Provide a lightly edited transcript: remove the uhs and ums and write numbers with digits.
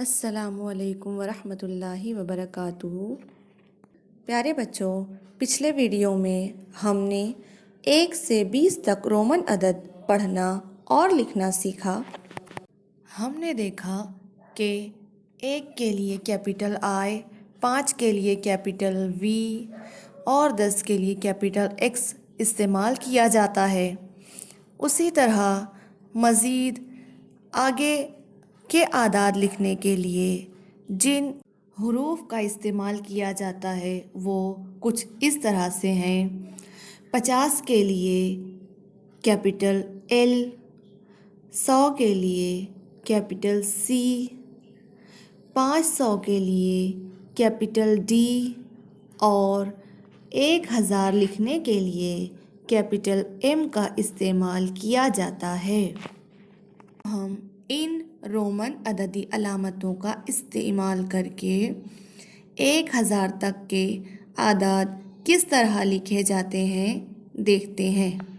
अस्सलामुअलैकुम वरहमतुल्लाहि वबरकातुहू। प्यारे बच्चों, पिछले वीडियो में हमने 1 से 20 तक रोमन अदद पढ़ना और लिखना सीखा। हमने देखा कि 1 के लिए कैपिटल I, 5 के लिए कैपिटल V और 10 के लिए कैपिटल X इस्तेमाल किया जाता है। उसी तरह मज़ीद आगे के आदाद लिखने के लिए जिन हुरूफ का इस्तेमाल किया जाता है वो कुछ इस तरह से हैं। 50 के लिए कैपिटल L, 100 के लिए कैपिटल C, 500 के लिए कैपिटल D और 1000 लिखने के लिए कैपिटल M का इस्तेमाल किया जाता है। हम इन रोमन अददी अलामतों का इस्तेमाल करके 1000 तक के आदाद किस तरह लिखे जाते हैं देखते हैं।